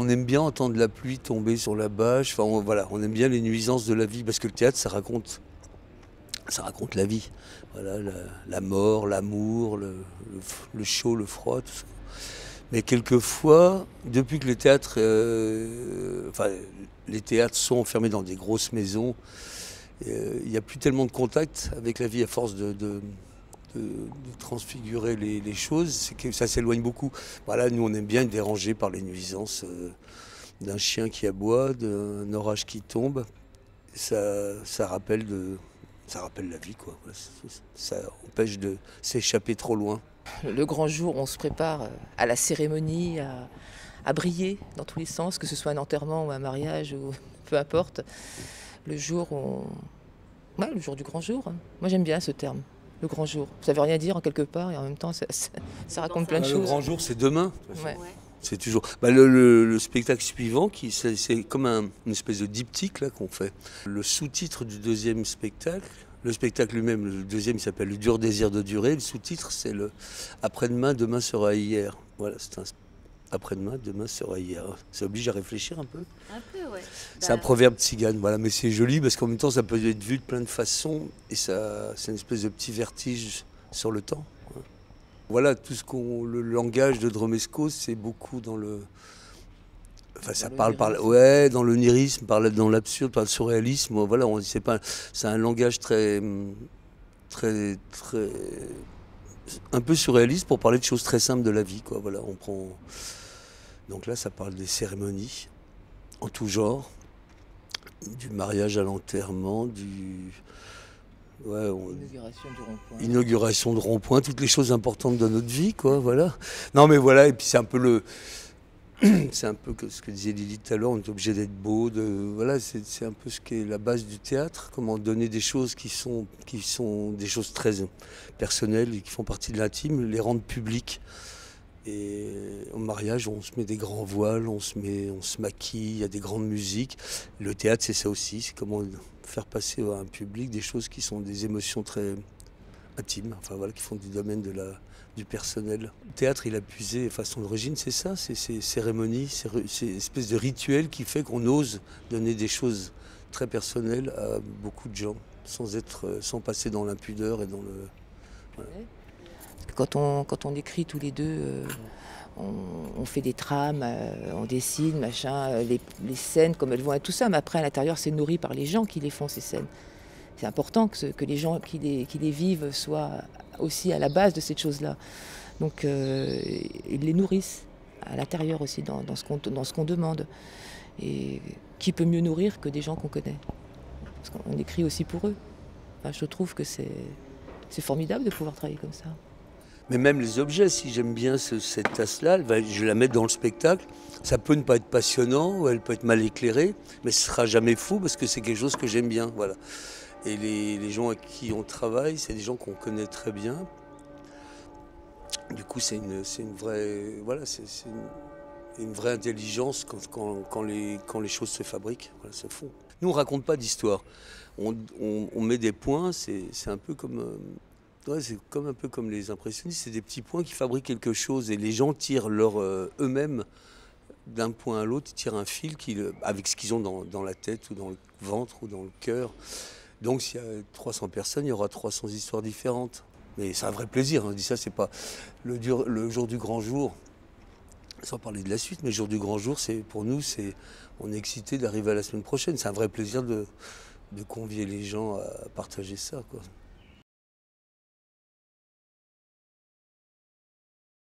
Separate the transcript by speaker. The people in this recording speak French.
Speaker 1: on aime bien entendre la pluie tomber sur la bâche. Enfin, voilà, on aime bien les nuisances de la vie parce que le théâtre, ça raconte la vie. Voilà, la mort, l'amour, le chaud, le froid, tout ça. Mais quelquefois, depuis que les théâtres sont enfermés dans des grosses maisons, il n'y a plus tellement de contact avec la vie à force de transfigurer les choses, c'est que ça s'éloigne beaucoup. Voilà, nous on aime bien être dérangés par les nuisances d'un chien qui aboie, d'un orage qui tombe. Ça rappelle la vie, quoi. Ça empêche de s'échapper trop loin.
Speaker 2: Le grand jour, on se prépare à la cérémonie, à briller dans tous les sens, que ce soit un enterrement ou un mariage, ou peu importe. Le jour, ouais, le jour du grand jour. Moi j'aime bien ce terme. Le grand jour. Ça veut rien dire en quelque part et en même temps ça raconte plein de
Speaker 1: Le
Speaker 2: choses.
Speaker 1: grand jour, c'est demain.
Speaker 2: Ouais.
Speaker 1: C'est toujours. Le spectacle suivant, c'est comme une espèce de diptyque là qu'on fait. Le sous-titre du deuxième spectacle, le spectacle lui-même, le deuxième, il s'appelle Le dur désir de durer. Le sous-titre, c'est le Après-demain, demain sera hier. Voilà, c'est un après-demain, demain sera hier. Ça oblige à réfléchir un peu.
Speaker 3: Un peu, ouais.
Speaker 1: C'est un proverbe tzigane, voilà, mais c'est joli parce qu'en même temps, ça peut être vu de plein de façons et ça, c'est une espèce de petit vertige sur le temps. Voilà, le langage de Dromesco, c'est beaucoup dans le. Enfin, ça parle dans l'onirisme, dans l'absurde, par le surréalisme. Voilà, c'est un langage très, très, très, un peu surréaliste pour parler de choses très simples de la vie, quoi. Voilà, on prend. Donc là, ça parle des cérémonies en tout genre, du mariage à l'enterrement,
Speaker 2: L'inauguration du rond-point.
Speaker 1: Inauguration de rond-point, toutes les choses importantes de notre vie, quoi, voilà. Non, mais voilà, et puis c'est un peu ce que disait Lily tout à l'heure, on est obligé d'être beau, voilà, c'est un peu ce qui est la base du théâtre, comment donner des choses qui sont des choses très personnelles et qui font partie de l'intime, les rendre publiques. Et au mariage, on se met des grands voiles, on se maquille, il y a des grandes musiques. Le théâtre, c'est ça aussi, c'est comment faire passer à un public des choses qui sont des émotions très intimes, enfin voilà, qui font du domaine du personnel. Le théâtre, il a puisé, enfin son origine, c'est ça, c'est ces cérémonies, ces espèces de rituels qui fait qu'on ose donner des choses très personnelles à beaucoup de gens, sans passer dans l'impudeur et dans le. Voilà.
Speaker 2: Quand on écrit tous les deux, on fait des trames, on dessine, machin, les scènes comme elles vont être, tout ça, mais après à l'intérieur c'est nourri par les gens qui les font, ces scènes. C'est important que les gens qui les vivent soient aussi à la base de cette chose-là. Donc ils les nourrissent à l'intérieur aussi, dans ce qu'on demande. Et qui peut mieux nourrir que des gens qu'on connaît? Parce qu'on écrit aussi pour eux. Enfin, je trouve que c'est formidable de pouvoir travailler comme ça.
Speaker 1: Mais même les objets, si j'aime bien cette tasse-là, je la mets dans le spectacle. Ça peut ne pas être passionnant, ou elle peut être mal éclairée, mais ce sera jamais fou parce que c'est quelque chose que j'aime bien. Voilà. Et les gens avec qui on travaille, c'est des gens qu'on connaît très bien. Du coup, c'est une vraie, voilà, c'est une vraie intelligence quand les choses se fabriquent, voilà, se font. Nous, on raconte pas d'histoire. On met des points, c'est un peu comme. Ouais, c'est un peu comme les impressionnistes, c'est des petits points qui fabriquent quelque chose et les gens tirent eux-mêmes d'un point à l'autre, ils tirent un fil avec ce qu'ils ont dans la tête ou dans le ventre ou dans le cœur. Donc s'il y a 300 personnes, il y aura 300 histoires différentes. Mais c'est un vrai plaisir, hein. Je dis ça, c'est pas le jour du grand jour, sans parler de la suite, mais le jour du grand jour, pour nous, on est excités d'arriver à la semaine prochaine. C'est un vrai plaisir de convier les gens à partager ça, quoi.